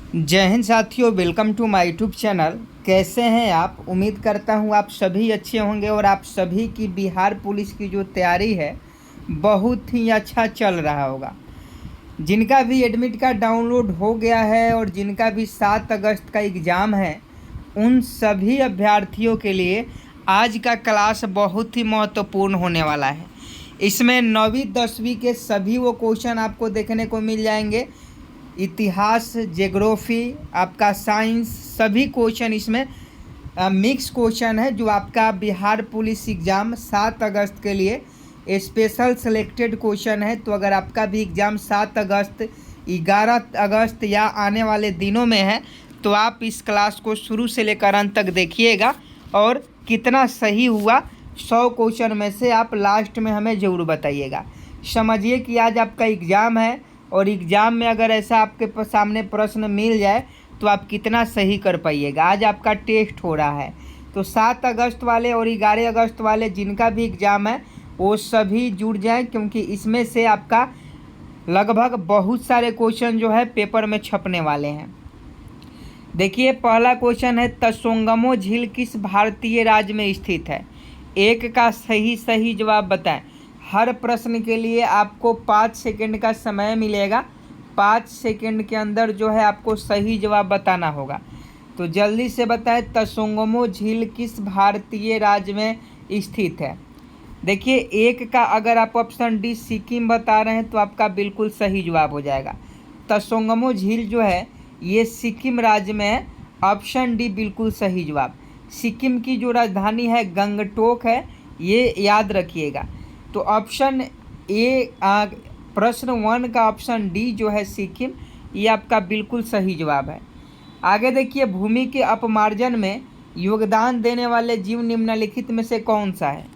जय हिंद साथियों, welcome to my YouTube channel. कैसे हैं आप? उम्मीद करता हूं आप सभी अच्छे होंगे और आप सभी की बिहार पुलिस की जो तैयारी है बहुत ही अच्छा चल रहा होगा। जिनका भी एडमिट कार्ड डाउनलोड हो गया है और जिनका भी 7 अगस्त का एग्ज़ाम है, उन सभी अभ्यर्थियों के लिए आज का क्लास बहुत ही महत्वपूर्ण होने वाला है। इसमें 9वीं 10वीं के सभी वो क्वेश्चन आपको देखने को मिल जाएंगे। इतिहास, ज्योग्राफी, आपका साइंस, सभी क्वेश्चन इसमें मिक्स क्वेश्चन है जो आपका बिहार पुलिस एग्ज़ाम 7 अगस्त के लिए स्पेशल सेलेक्टेड क्वेश्चन है। तो अगर आपका भी एग्ज़ाम 7 अगस्त, 11 अगस्त या आने वाले दिनों में है तो आप इस क्लास को शुरू से लेकर अंत तक देखिएगा और कितना सही हुआ 100 क्वेश्चन में से आप लास्ट में हमें ज़रूर बताइएगा। समझिए कि आज आपका एग्ज़ाम है और एग्ज़ाम में अगर ऐसा आपके सामने प्रश्न मिल जाए तो आप कितना सही कर पाइएगा। आज आपका टेस्ट हो रहा है तो 7 अगस्त वाले और 11 अगस्त वाले जिनका भी एग्ज़ाम है वो सभी जुड़ जाएं, क्योंकि इसमें से आपका लगभग बहुत सारे क्वेश्चन जो है पेपर में छपने वाले हैं। देखिए, पहला क्वेश्चन है, तसोंगमो झील किस भारतीय राज्य में स्थित है? एक का सही जवाब बताएं। हर प्रश्न के लिए आपको 5 सेकंड का समय मिलेगा। 5 सेकंड के अंदर जो है आपको सही जवाब बताना होगा। तो जल्दी से बताएं, तसोंगमो झील किस भारतीय राज्य में स्थित है? देखिए, एक का अगर आप ऑप्शन डी सिक्किम बता रहे हैं तो आपका बिल्कुल सही जवाब हो जाएगा। तसोंगमो झील जो है ये सिक्किम राज्य में है। ऑप्शन डी बिल्कुल सही जवाब। सिक्किम की जो राजधानी है गंगटोक है, ये याद रखिएगा। तो ऑप्शन ए, प्रश्न 1 का ऑप्शन डी जो है सिक्किम, ये आपका बिल्कुल सही जवाब है। आगे देखिए, भूमि के अपमार्जन में योगदान देने वाले जीव निम्नलिखित में से कौन सा है?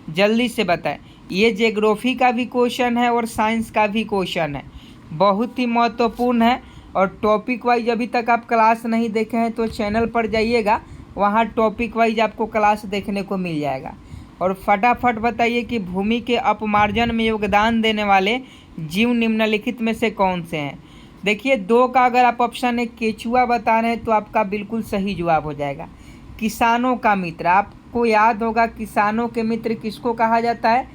जल्दी से बताएं। ये ज्योग्राफी का भी क्वेश्चन है और साइंस का भी क्वेश्चन है, बहुत ही महत्वपूर्ण है। और टॉपिक वाइज अभी तक आप क्लास नहीं देखे हैं तो चैनल पर जाइएगा, वहाँ टॉपिक वाइज आपको क्लास देखने को मिल जाएगा। और फटाफट बताइए कि भूमि के अपमार्जन में योगदान देने वाले जीव निम्नलिखित में से कौन से हैं? देखिए, 2 का अगर आप ऑप्शन है केचुआ बता रहे हैं तो आपका बिल्कुल सही जवाब हो जाएगा। किसानों का मित्र, आपको याद होगा किसानों के मित्र किसको कहा जाता है?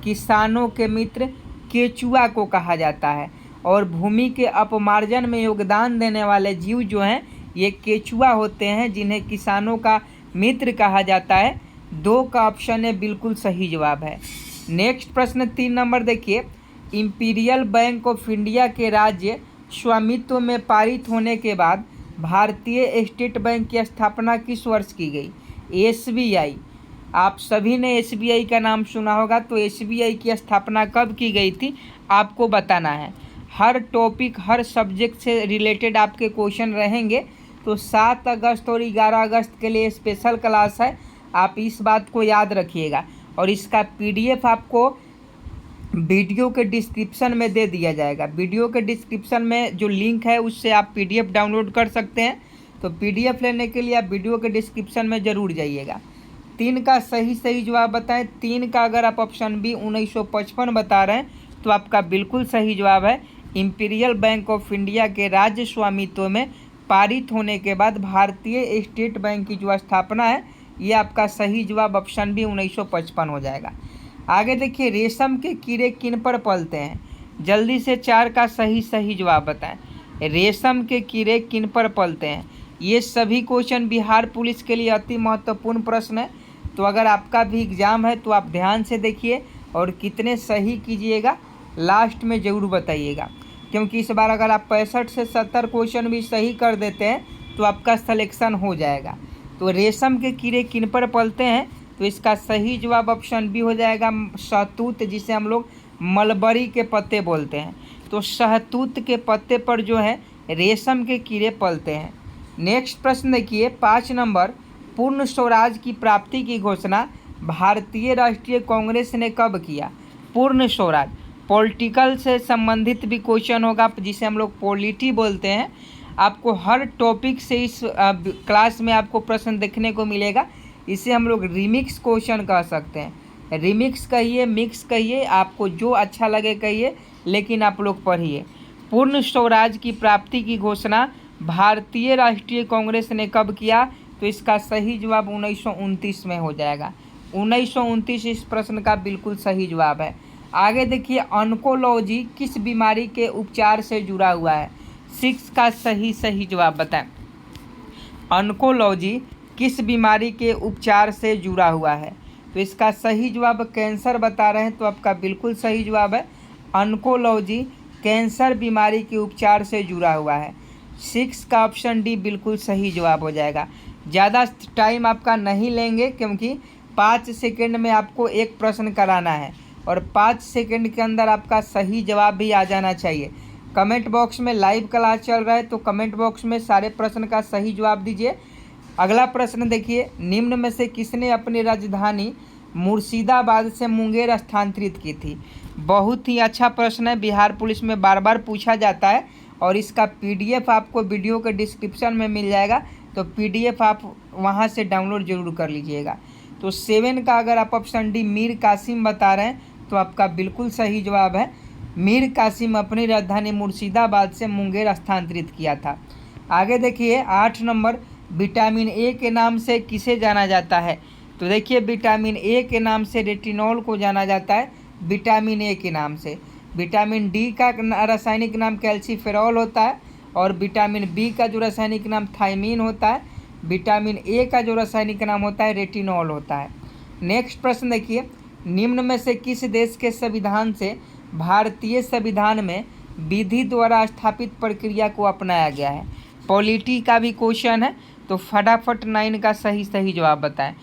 किसानों के मित्र केचुआ को कहा जाता है। और भूमि के अपमार्जन में योगदान देने वाले जीव जो हैं ये केचुआ होते हैं, जिन्हें किसानों का मित्र कहा जाता है। 2 का ऑप्शन है बिल्कुल सही जवाब है। नेक्स्ट प्रश्न 3 नंबर देखिए, इंपीरियल बैंक ऑफ इंडिया के राज्य स्वामित्व में पारित होने के बाद भारतीय स्टेट बैंक की स्थापना किस वर्ष की गई? एसबीआई, आप सभी ने एसबीआई का नाम सुना होगा, तो एसबीआई की स्थापना कब की गई थी आपको बताना है। हर टॉपिक, हर सब्जेक्ट से रिलेटेड आपके क्वेश्चन रहेंगे। तो 7 अगस्त और 11 अगस्त के लिए स्पेशल क्लास है, आप इस बात को याद रखिएगा। और इसका पीडीएफ आपको वीडियो के डिस्क्रिप्शन में दे दिया जाएगा। वीडियो के डिस्क्रिप्शन में जो लिंक है उससे आप पीडीएफ डाउनलोड कर सकते हैं। तो पीडीएफ लेने के लिए आप वीडियो के डिस्क्रिप्शन में ज़रूर जाइएगा। 3 का सही जवाब बताएं। 3 का अगर आप ऑप्शन बी 1955 बता रहे हैं तो आपका बिल्कुल सही जवाब है। इंपीरियल बैंक ऑफ इंडिया के राज्य स्वामित्व में पारित होने के बाद भारतीय स्टेट बैंक की जो स्थापना है, ये आपका सही जवाब ऑप्शन बी 1955 हो जाएगा। आगे देखिए, रेशम के कीड़े किन पर पलते हैं? जल्दी से 4 का सही जवाब बताएं। रेशम के कीड़े किन पर पलते हैं? ये सभी क्वेश्चन बिहार पुलिस के लिए अति महत्वपूर्ण प्रश्न है। तो अगर आपका भी एग्ज़ाम है तो आप ध्यान से देखिए और कितने सही कीजिएगा लास्ट में ज़रूर बताइएगा, क्योंकि इस बार अगर आप 65 से 70 क्वेश्चन भी सही कर देते हैं तो आपका सिलेक्शन हो जाएगा। तो रेशम के कीड़े किन पर पलते हैं? तो इसका सही जवाब ऑप्शन बी हो जाएगा, शहतूत, जिसे हम लोग मलबरी के पत्ते बोलते हैं। तो शहतूत के पत्ते पर जो है रेशम के कीड़े पलते हैं। नेक्स्ट प्रश्न देखिए, 5 नंबर, पूर्ण स्वराज की प्राप्ति की घोषणा भारतीय राष्ट्रीय कांग्रेस ने कब किया? पूर्ण स्वराज, पॉलिटिकल से संबंधित भी क्वेश्चन होगा, जिसे हम लोग पॉलिटी बोलते हैं। आपको हर टॉपिक से इस क्लास में आपको प्रश्न देखने को मिलेगा। इसे हम लोग रिमिक्स क्वेश्चन कह सकते हैं। रिमिक्स कहिए, मिक्स कहिए, आपको जो अच्छा लगे कहिए, लेकिन आप लोग पढ़िए। पूर्ण स्वराज की प्राप्ति की घोषणा भारतीय राष्ट्रीय कांग्रेस ने कब किया? तो इसका सही जवाब 1929 में हो जाएगा। 1929 इस प्रश्न का बिल्कुल सही जवाब है। आगे देखिए, ऑन्कोलॉजी किस बीमारी के उपचार से जुड़ा हुआ है? 6 का सही जवाब बताएं। ऑन्कोलॉजी किस बीमारी के उपचार से जुड़ा हुआ है? तो इसका सही जवाब कैंसर बता रहे हैं, तो आपका बिल्कुल सही जवाब है। ऑन्कोलॉजी कैंसर बीमारी के उपचार से जुड़ा हुआ है। 6 का ऑप्शन डी बिल्कुल सही जवाब हो जाएगा। ज़्यादा टाइम आपका नहीं लेंगे, क्योंकि 5 सेकंड में आपको एक प्रश्न कराना है और 5 सेकंड के अंदर आपका सही जवाब भी आ जाना चाहिए। कमेंट बॉक्स में लाइव क्लास चल रहा है, तो कमेंट बॉक्स में सारे प्रश्न का सही जवाब दीजिए। अगला प्रश्न देखिए, निम्न में से किसने अपनी राजधानी मुर्शिदाबाद से मुंगेर स्थानांतरित की थी? बहुत ही अच्छा प्रश्न है, बिहार पुलिस में बार बार पूछा जाता है और इसका PDF आपको वीडियो के डिस्क्रिप्शन में मिल जाएगा, तो PDF आप वहां से डाउनलोड जरूर कर लीजिएगा। तो 7 का अगर आप ऑप्शन डी मीर कासिम बता रहे हैं, तो आपका बिल्कुल सही जवाब है। मीर कासिम अपनी राजधानी मुर्शिदाबाद से मुंगेर स्थानांतरित किया था। आगे देखिए 8 नंबर, विटामिन ए के नाम से किसे जाना जाता है? तो देखिए, विटामिन ए के नाम से रेटिनॉल को जाना जाता है, विटामिन ए के नाम से। विटामिन डी का रासायनिक नाम कैल्सीफेरॉल होता है और विटामिन बी का जो रासायनिक नाम थायमीन होता है। विटामिन ए का जो रासायनिक नाम होता है रेटिनॉल होता है। नेक्स्ट प्रश्न देखिए, निम्न में से किस देश के संविधान से भारतीय संविधान में विधि द्वारा स्थापित प्रक्रिया को अपनाया गया है? पॉलिटी का भी क्वेश्चन है, तो फटाफट 9 का सही जवाब बताएं।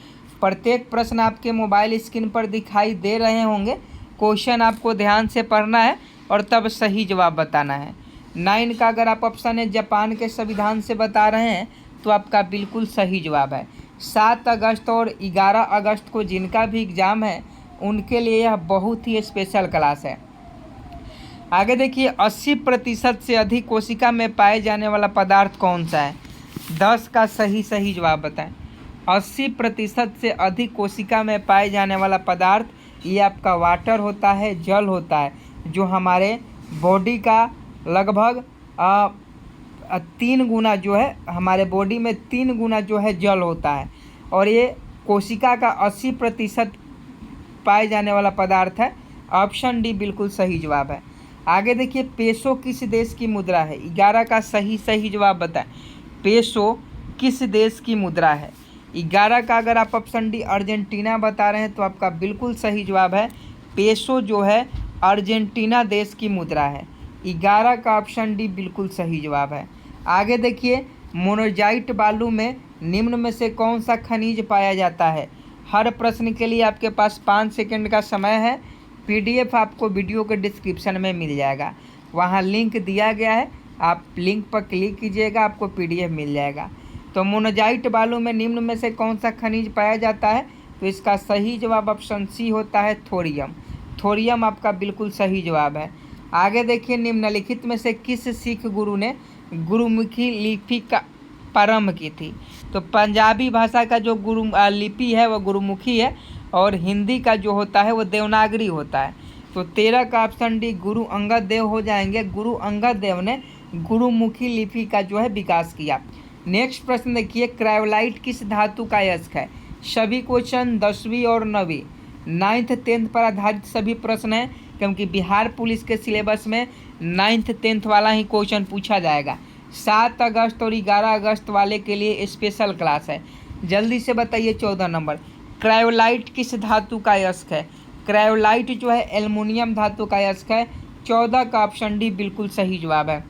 प्रत्येक प्रश्न आपके मोबाइल स्क्रीन पर दिखाई दे रहे होंगे, क्वेश्चन आपको ध्यान से पढ़ना है और तब सही जवाब बताना है। 9 का अगर आप ऑप्शन है जापान के संविधान से बता रहे हैं, तो आपका बिल्कुल सही जवाब है। 7 अगस्त और 11 अगस्त को जिनका भी एग्ज़ाम है, उनके लिए यह बहुत ही स्पेशल क्लास है। आगे देखिए, 80% से अधिक कोशिका में पाए जाने वाला पदार्थ कौन सा है? 10 का सही जवाब बताएं। 80% से अधिक कोशिका में पाए जाने वाला पदार्थ ये आपका वाटर होता है, जल होता है, जो हमारे बॉडी का लगभग 3 गुना जो है, हमारे बॉडी में 3 गुना जो है जल होता है, और ये कोशिका का 80% पाए जाने वाला पदार्थ है। ऑप्शन डी बिल्कुल सही जवाब है। आगे देखिए, पेसो किस देश की मुद्रा है? 11 का सही जवाब बताएं। पेसो किस देश की मुद्रा है? 11 का अगर आप ऑप्शन डी अर्जेंटीना बता रहे हैं, तो आपका बिल्कुल सही जवाब है। पेसो जो है अर्जेंटीना देश की मुद्रा है। 11 का ऑप्शन डी बिल्कुल सही जवाब है। आगे देखिए, मोनोजाइट बालू में निम्न में से कौन सा खनिज पाया जाता है? हर प्रश्न के लिए आपके पास 5 सेकंड का समय है। PDF आपको वीडियो के डिस्क्रिप्शन में मिल जाएगा, वहाँ लिंक दिया गया है, आप लिंक पर क्लिक कीजिएगा, आपको PDF मिल जाएगा। तो मोनोजाइट बालू में निम्न में से कौन सा खनिज पाया जाता है? तो इसका सही जवाब ऑप्शन सी होता है, थोरियम। थोरियम आपका बिल्कुल सही जवाब है। आगे देखिए, निम्नलिखित में से किस सिख गुरु ने गुरुमुखी लिपि का प्रारंभ की थी? तो पंजाबी भाषा का जो लिपि है वो गुरुमुखी है, और हिंदी का जो होता है वो देवनागरी होता है। तो 13 का ऑप्शन डी गुरु अंगद देव हो जाएंगे। गुरु अंगद देव ने गुरुमुखी लिपि का जो है विकास किया। नेक्स्ट प्रश्न देखिए, क्रायोलाइट किस धातु का अयस्क है? सभी क्वेश्चन 10वीं और 9वीं 9th 10th पर आधारित सभी प्रश्न हैं, क्योंकि बिहार पुलिस के सिलेबस में 9th 10th वाला ही क्वेश्चन पूछा जाएगा। 7 अगस्त और 11 अगस्त वाले के लिए स्पेशल क्लास है। जल्दी से बताइए 14 नंबर, क्रायोलाइट किस धातु का अयस्क है? क्रायोलाइट जो है एल्युमिनियम धातु का अयस्क है। 14 का ऑप्शन डी बिल्कुल सही जवाब है।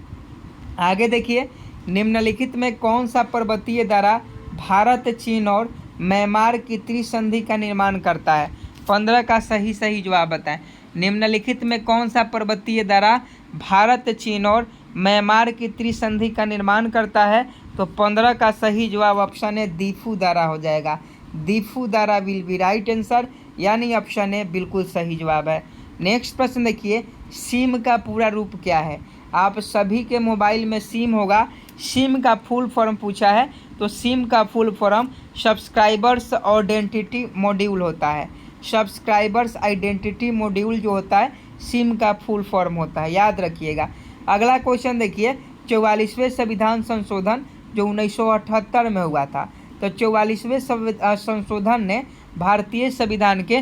आगे देखिए, निम्नलिखित में कौन सा पर्वतीय दर्रा भारत, चीन और म्यांमार की त्रिसंधि का निर्माण करता है? 15 का सही जवाब बताएं। निम्नलिखित में कौन सा पर्वतीय दर्रा भारत, चीन और म्यांमार की त्रिसंधि का निर्माण करता है? तो 15 का सही जवाब ऑप्शन है दीफू दर्रा हो जाएगा। दीफू दर्रा विल बी राइट आंसर, यानी ऑप्शन ए बिल्कुल सही जवाब है। नेक्स्ट प्रश्न देखिए, सिम का पूरा रूप क्या है? आप सभी के मोबाइल में सिम होगा। सिम का फुल फॉर्म पूछा है, तो सिम का full form subscribers identity module होता है। सब्सक्राइबर्स आइडेंटिटी मॉड्यूल जो होता है सिम का फुल फॉर्म होता है, याद रखिएगा। अगला क्वेश्चन देखिए, 44वें संविधान संशोधन जो 1978 में हुआ था, तो 44वें संशोधन ने भारतीय संविधान के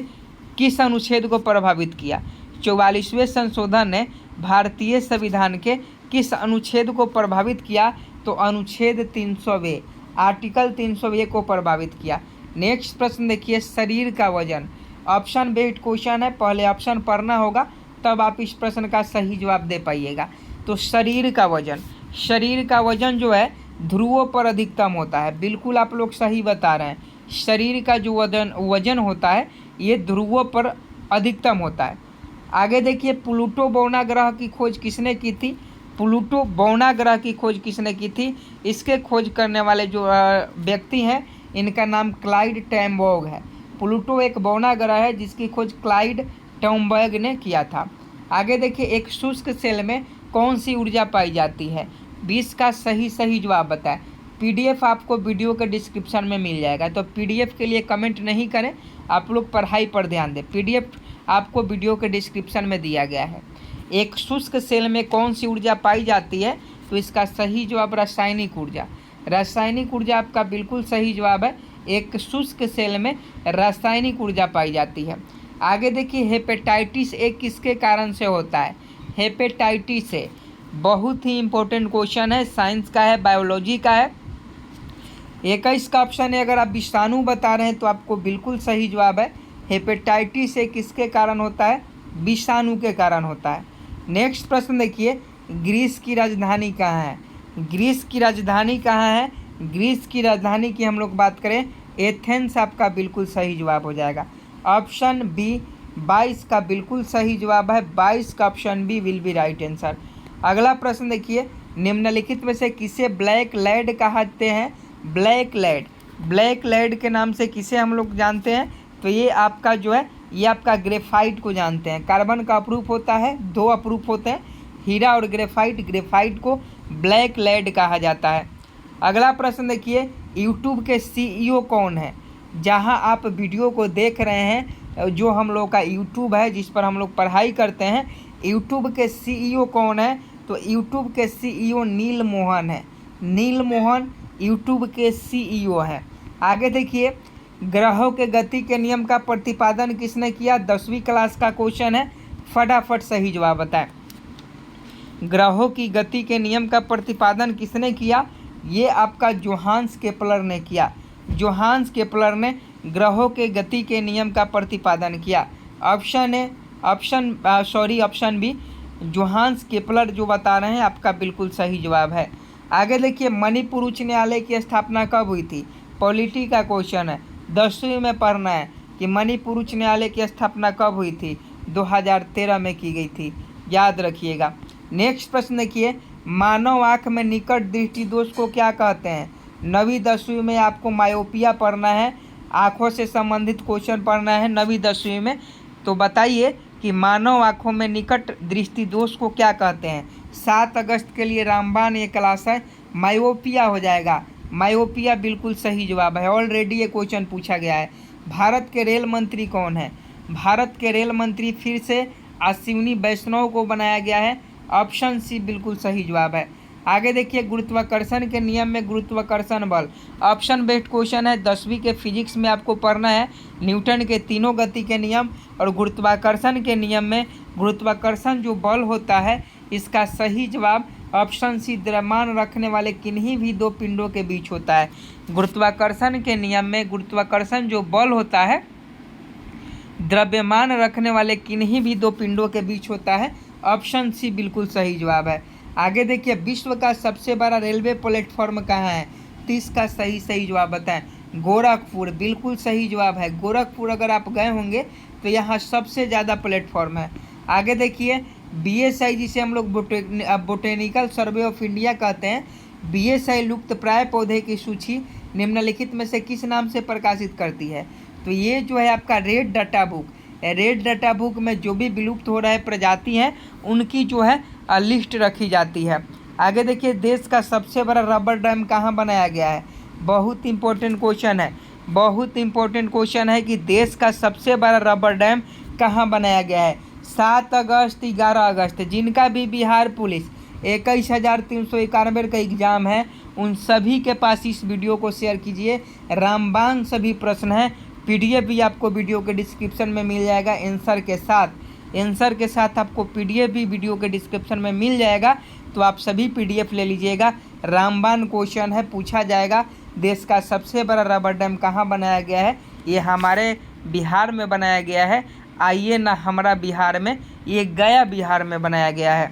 किस अनुच्छेद को प्रभावित किया? 44वें संशोधन ने भारतीय संविधान के किस अनुच्छेद को प्रभावित किया? तो अनुच्छेद 300वें, आर्टिकल 300 को प्रभावित किया। नेक्स्ट प्रश्न देखिए, शरीर का वजन। ऑप्शन बेस्ड क्वेश्चन है, पहले ऑप्शन पढ़ना होगा तब आप इस प्रश्न का सही जवाब दे पाइएगा। तो शरीर का वजन जो है ध्रुवों पर अधिकतम होता है। बिल्कुल आप लोग सही बता रहे हैं, शरीर का जो वजन होता है ये ध्रुवों पर अधिकतम होता है। आगे देखिए, प्लूटो बौना ग्रह की खोज किसने की थी? प्लूटो बौना ग्रह की खोज किसने की थी? इसके खोज करने वाले जो व्यक्ति हैं इनका नाम क्लाइड टैमबर्ग है। प्लूटो एक बौना ग्रह है जिसकी खोज क्लाइड टैमबर्ग ने किया था। आगे देखिए, एक शुष्क सेल में कौन सी ऊर्जा पाई जाती है? 20 का सही जवाब बताएं। पीडीएफ आपको वीडियो के डिस्क्रिप्शन में मिल जाएगा, तो पीडीएफ के लिए कमेंट नहीं करें, आप लोग पढ़ाई पर ध्यान दें। पीडीएफ आपको वीडियो के डिस्क्रिप्शन में दिया गया है। एक शुष्क सेल में कौन सी ऊर्जा पाई जाती है? तो इसका सही जवाब रासायनिक ऊर्जा। रासायनिक ऊर्जा आपका बिल्कुल सही जवाब है। एक शुष्क सेल में रासायनिक ऊर्जा पाई जाती है। आगे देखिए, हेपेटाइटिस ए किसके कारण से होता है? हेपेटाइटिस ए बहुत ही इंपॉर्टेंट क्वेश्चन है, साइंस का है, बायोलॉजी का है। 21 का ऑप्शन है। अगर आप विषाणु बता रहे हैं तो आपको बिल्कुल सही जवाब है। हेपेटाइटिस ए किसके कारण होता है? विषाणु के कारण होता है। नेक्स्ट प्रश्न देखिए, ग्रीस की राजधानी कहाँ है? ग्रीस की राजधानी कहाँ है? ग्रीस की राजधानी की हम लोग बात करें, एथेंस आपका बिल्कुल सही जवाब हो जाएगा। ऑप्शन बी 22 का बिल्कुल सही जवाब है। 22 का option B will be right answer. अगला प्रश्न देखिए, निम्नलिखित में से किसे ब्लैक लैड कहते हैं? ब्लैक लैड के नाम से किसे हम लोग जानते हैं? तो ये आपका जो है ये आपका ग्रेफाइट को जानते हैं। कार्बन का अप्रूफ होता है, 2 अप्रूफ होते हैं, हीरा और ग्रेफाइट को ब्लैक लैड कहा जाता है। अगला प्रश्न देखिए, यूट्यूब के सीईओ कौन है? जहां आप वीडियो को देख रहे हैं, जो हम लोग का यूट्यूब है जिस पर हम लोग पढ़ाई करते हैं, यूट्यूब के सीईओ कौन है? तो यूट्यूब के सीईओ नील मोहन है। नील मोहन यूट्यूब के सीईओ हैं। आगे देखिए, ग्रहों के गति के नियम का प्रतिपादन किसने किया? 10वीं क्लास का क्वेश्चन है, फटाफट सही जवाब बताएं। ग्रहों की गति के नियम का प्रतिपादन किसने किया? ये आपका जोहान्स केपलर ने किया। जोहान्स केपलर ने ग्रहों के गति के नियम का प्रतिपादन किया। ऑप्शन बी जोहान्स केपलर जो बता रहे हैं आपका बिल्कुल सही जवाब है। आगे देखिए, मणिपुर उच्च न्यायालय की स्थापना कब हुई थी? पॉलिटी का क्वेश्चन है, 10वीं में पढ़ना है कि मणिपुर उच्च न्यायालय की स्थापना कब हुई थी? 2013 में की गई थी, याद रखिएगा। नेक्स्ट प्रश्न देखिए, मानव आँख में निकट दृष्टि दोष को क्या कहते हैं? 9वीं 10वीं में आपको मायोपिया पढ़ना है, आँखों से संबंधित क्वेश्चन पढ़ना है 9वीं 10वीं में। तो बताइए कि मानव आँखों में निकट दृष्टि दोष को क्या कहते हैं? 7 अगस्त के लिए रामबाण ये क्लास है, मायोपिया हो जाएगा। मायोपिया बिल्कुल सही जवाब है, ऑलरेडी ये क्वेश्चन पूछा गया है। भारत के रेल मंत्री कौन है? भारत के रेल मंत्री फिर से अश्विनी वैष्णव को बनाया गया है। ऑप्शन सी बिल्कुल सही जवाब है। आगे देखिए, गुरुत्वाकर्षण के नियम में गुरुत्वाकर्षण बल, ऑप्शन बेस्ड क्वेश्चन है, 10वीं के फिजिक्स में आपको पढ़ना है। न्यूटन के तीनों गति के नियम और गुरुत्वाकर्षण के नियम में गुरुत्वाकर्षण जो बल होता है इसका सही जवाब ऑप्शन सी द्रव्यमान रखने वाले किन्हीं भी 2 पिंडों के बीच होता है। गुरुत्वाकर्षण के नियम में गुरुत्वाकर्षण जो बल होता है द्रव्यमान रखने वाले किन्हीं भी 2 पिंडों के बीच होता है। ऑप्शन सी बिल्कुल सही जवाब है। आगे देखिए, विश्व का सबसे बड़ा रेलवे प्लेटफॉर्म कहाँ है? 30 का सही जवाब बताएं। गोरखपुर बिल्कुल सही जवाब है। गोरखपुर अगर आप गए होंगे तो यहाँ सबसे ज़्यादा प्लेटफॉर्म है। आगे देखिए, बीएसआई जिसे हम लोग बोटेनिकल सर्वे ऑफ इंडिया कहते हैं, बीएसआई लुप्त प्राय पौधे की सूची निम्नलिखित में से किस नाम से प्रकाशित करती है? तो ये जो है आपका red data book. Red data book में जो भी विलुप्त हो रहे प्रजाति हैं उनकी जो है लिस्ट रखी जाती है। आगे देखिए, देश का सबसे बड़ा रबर डैम कहाँ बनाया गया है? बहुत इंपॉर्टेंट क्वेश्चन है, बहुत इंपॉर्टेंट क्वेश्चन है कि देश का सबसे बड़ा रबर डैम कहाँ बनाया गया है? 7 अगस्त 11 अगस्त, जिनका भी बिहार पुलिस 21,391 का एग्ज़ाम है, उन सभी के पास इस वीडियो को शेयर कीजिए। रामबाण सभी प्रश्न हैं, पीडीएफ भी आपको वीडियो के डिस्क्रिप्शन में मिल जाएगा आंसर के साथ आपको पीडीएफ भी वीडियो के डिस्क्रिप्शन में मिल जाएगा। तो आप सभी पीडीएफ ले लीजिएगा। रामबाण क्वेश्चन है, पूछा जाएगा देश का सबसे बड़ा रबर डैम कहाँ बनाया गया है? ये हमारे बिहार में बनाया गया है। आइए ना हमारा बिहार में, ये गया बिहार में बनाया गया है।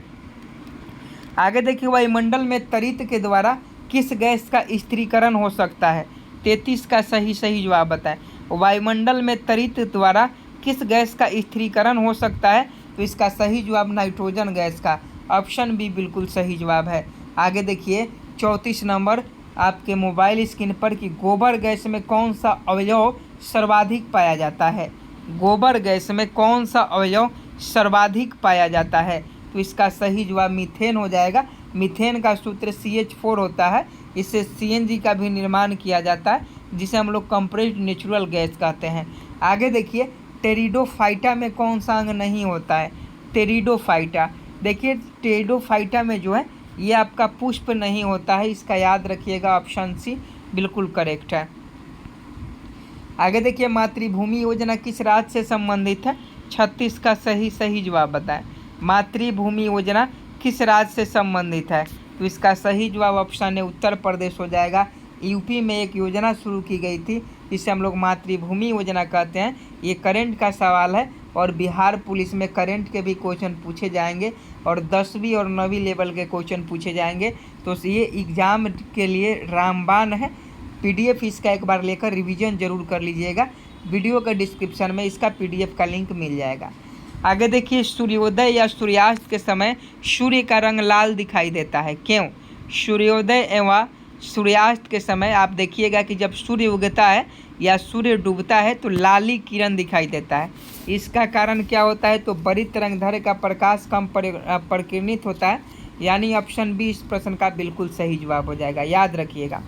आगे देखिए, वायुमंडल में तरित के द्वारा किस गैस का स्थिरीकरण हो सकता है? 33 का सही जवाब बताएं। वायुमंडल में तरित द्वारा किस गैस का स्थिरीकरण हो सकता है? तो इसका सही जवाब नाइट्रोजन गैस का, ऑप्शन बी बिल्कुल सही जवाब है। आगे देखिए 34 नंबर आपके मोबाइल स्क्रीन पर कि गोबर गैस में कौन सा अवयव सर्वाधिक पाया जाता है? गोबर गैस में कौन सा अवयव सर्वाधिक पाया जाता है? तो इसका सही जवाब मीथेन हो जाएगा। मीथेन का सूत्र CH4 होता है, इससे CNG का भी निर्माण किया जाता है, जिसे हम लोग कंप्रेस्ड नेचुरल गैस कहते हैं। आगे देखिए, टेरिडोफाइटा में कौन सा अंग नहीं होता है? टेरिडोफाइटा, देखिए टेरिडोफाइटा में जो है ये आपका पुष्प नहीं होता है, इसका याद रखिएगा, ऑप्शन सी बिल्कुल करेक्ट है। आगे देखिए, मातृभूमि योजना किस राज्य से संबंधित है? 36 का सही जवाब बताएं। मातृभूमि योजना किस राज्य से संबंधित है? तो इसका सही जवाब ऑप्शन है उत्तर प्रदेश हो जाएगा। यूपी में एक योजना शुरू की गई थी, जिसे हम लोग मातृभूमि योजना कहते हैं। ये करंट का सवाल है और बिहार पुलिस में करंट के भी क्वेश्चन पूछे जाएंगे और 10वीं और 9वीं लेवल के क्वेश्चन पूछे जाएंगे। तो ये एग्ज़ाम के लिए रामबाण है। पीडीएफ इसका एक बार लेकर रिवीजन जरूर कर लीजिएगा। वीडियो के डिस्क्रिप्शन में इसका पीडीएफ का लिंक मिल जाएगा। आगे देखिए, सूर्योदय या सूर्यास्त के समय सूर्य का रंग लाल दिखाई देता है, क्यों? सूर्योदय एवं सूर्यास्त के समय आप देखिएगा कि जब सूर्य उगता है या सूर्य डूबता है तो लाली किरण दिखाई देता है। इसका कारण क्या होता है? तो बड़ी तरंगदैर्घ्य का प्रकाश कम परिकिरणित होता है, यानी ऑप्शन बी इस प्रश्न का बिल्कुल सही जवाब हो जाएगा, याद रखिएगा।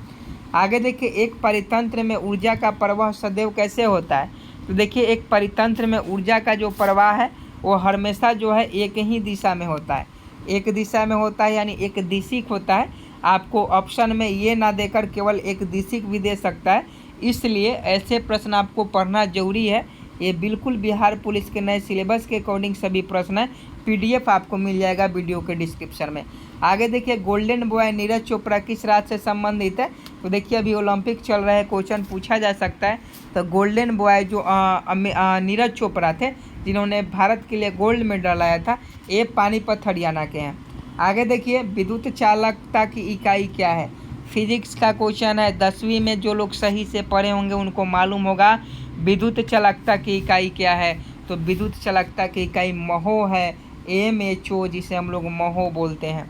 आगे देखिए, एक परितंत्र में ऊर्जा का प्रवाह सदैव कैसे होता है? तो देखिए, एक परितंत्र में ऊर्जा का जो प्रवाह है वो हमेशा जो है एक ही दिशा में होता है, एक दिशा में होता है, यानी एक दिशिक होता है। आपको ऑप्शन में ये ना देकर केवल एक दिशिक भी दे सकता है, इसलिए ऐसे प्रश्न आपको पढ़ना जरूरी है। ये बिल्कुल बिहार पुलिस के नए सिलेबस के अकॉर्डिंग सभी प्रश्न हैं। पीडीएफ आपको मिल जाएगा वीडियो के डिस्क्रिप्शन में। आगे देखिए, गोल्डन बॉय नीरज चोपड़ा किस राज्य से संबंधित है? तो देखिए, अभी ओलंपिक चल रहा है, क्वेश्चन पूछा जा सकता है। तो गोल्डन बॉय जो नीरज चोपड़ा थे, जिन्होंने भारत के लिए गोल्ड मेडल लाया था, ये पानीपत हरियाणा के हैं। आगे देखिए, विद्युत चालकता की इकाई क्या है? फिजिक्स का क्वेश्चन है, 10वीं में जो लोग सही से पढ़े होंगे उनको मालूम होगा विद्युत चालकता की इकाई क्या है। तो विद्युत चालकता की इकाई महो है, MHO, जिसे हम लोग महो बोलते हैं।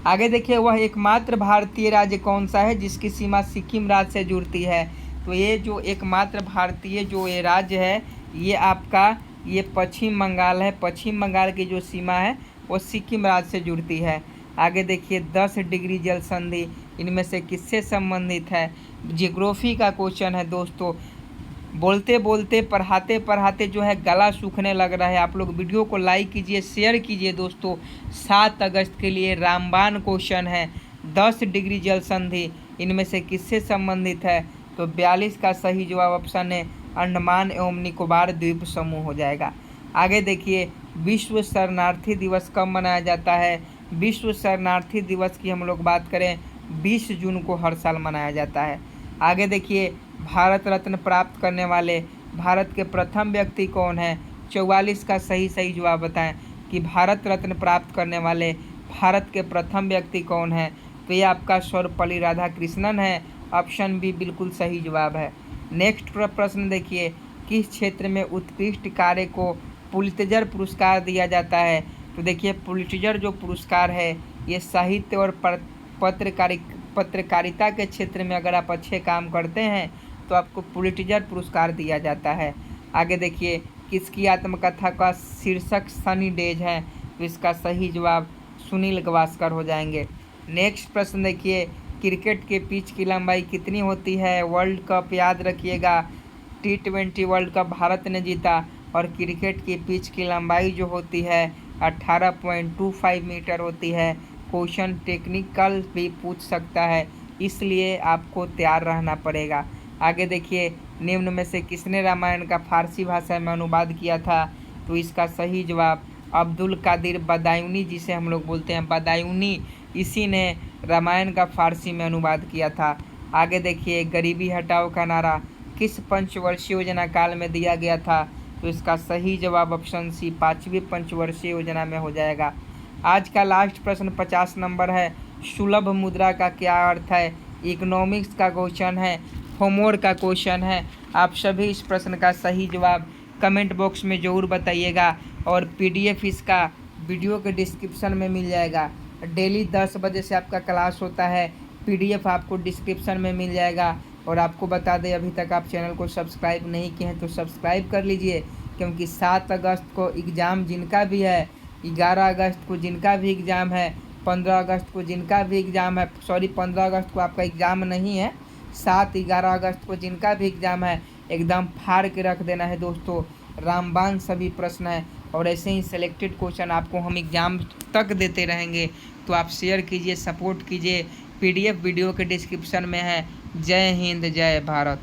आगे देखिए, वह एकमात्र भारतीय राज्य कौन सा है जिसकी सीमा सिक्किम राज्य से जुड़ती है? तो ये जो एकमात्र भारतीय जो ये राज्य है, ये आपका ये पश्चिम बंगाल है। पश्चिम बंगाल की जो सीमा है वो सिक्किम राज्य से जुड़ती है। आगे देखिए, 10 डिग्री जल संधि इनमें से किससे संबंधित है? जियोग्राफी का क्वेश्चन है दोस्तों। बोलते बोलते पढ़ाते पढ़ाते जो है गला सूखने लग रहा है। आप लोग वीडियो को लाइक कीजिए, शेयर कीजिए दोस्तों। 7 अगस्त के लिए रामबाण क्वेश्चन है, 10 डिग्री जल संधि इनमें से किससे संबंधित है? तो 42 का सही जवाब ऑप्शन है अंडमान एवं निकोबार द्वीप समूह हो जाएगा। आगे देखिए, विश्व शरणार्थी दिवस कब मनाया जाता है? विश्व शरणार्थी दिवस की हम लोग बात करें 20 जून को हर साल मनाया जाता है। आगे देखिए, भारत रत्न प्राप्त करने वाले भारत के प्रथम व्यक्ति कौन है? 44 का सही जवाब बताएं कि भारत रत्न प्राप्त करने वाले भारत के प्रथम व्यक्ति कौन है? तो ये आपका सर्वपल्ली राधाकृष्णन है, ऑप्शन बी बिल्कुल सही जवाब है। नेक्स्ट प्रश्न देखिए, किस क्षेत्र में उत्कृष्ट कार्य को पुलित्जर पुरस्कार दिया जाता है? तो देखिए, पुलित्जर जो पुरस्कार है ये साहित्य और पत्रकारिता के क्षेत्र में अगर आप अच्छे काम करते हैं तो आपको पुलित्जर पुरस्कार दिया जाता है। आगे देखिए, किसकी आत्मकथा का शीर्षक सनी डेज है? तो इसका सही जवाब सुनील गावस्कर हो जाएंगे। नेक्स्ट प्रश्न देखिए, क्रिकेट के पिच की लंबाई कितनी होती है? वर्ल्ड कप याद रखिएगा, T20 वर्ल्ड कप भारत ने जीता और क्रिकेट की पिच की लंबाई जो होती है 18.25 मीटर होती है। क्वेश्चन टेक्निकल भी पूछ सकता है, इसलिए आपको तैयार रहना पड़ेगा। आगे देखिए, निम्न में से किसने रामायण का फारसी भाषा में अनुवाद किया था? तो इसका सही जवाब अब्दुल कादिर बदायूनी, जिसे हम लोग बोलते हैं बदायूनी, इसी ने रामायण का फारसी में अनुवाद किया था। आगे देखिए, गरीबी हटाओ का नारा किस पंचवर्षीय योजना काल में दिया गया था? तो इसका सही जवाब ऑप्शन सी 5वीं पंचवर्षीय योजना में हो जाएगा। आज का लास्ट प्रश्न 50 नंबर है। सुलभ मुद्रा का क्या अर्थ है? इकोनॉमिक्स का क्वेश्चन है, होमवर्क का क्वेश्चन है। आप सभी इस प्रश्न का सही जवाब कमेंट बॉक्स में ज़रूर बताइएगा और पीडीएफ इसका वीडियो के डिस्क्रिप्शन में मिल जाएगा। डेली 10 बजे से आपका क्लास होता है, पीडीएफ आपको डिस्क्रिप्शन में मिल जाएगा। और आपको बता दें, अभी तक आप चैनल को सब्सक्राइब नहीं किए हैं तो सब्सक्राइब कर लीजिए, क्योंकि 7 अगस्त को एग्ज़ाम जिनका भी है, 11 अगस्त को जिनका भी एग्ज़ाम है, 15 अगस्त को जिनका भी एग्ज़ाम है, 15 अगस्त को आपका एग्ज़ाम नहीं है, 7-11 अगस्त को जिनका भी एग्ज़ाम है, एकदम फाड़ के रख देना है दोस्तों। रामबाण सभी प्रश्न है और ऐसे ही सिलेक्टेड क्वेश्चन आपको हम एग्ज़ाम तक देते रहेंगे। तो आप शेयर कीजिए, सपोर्ट कीजिए। पीडीएफ वीडियो के डिस्क्रिप्शन में है। जय हिंद, जय भारत।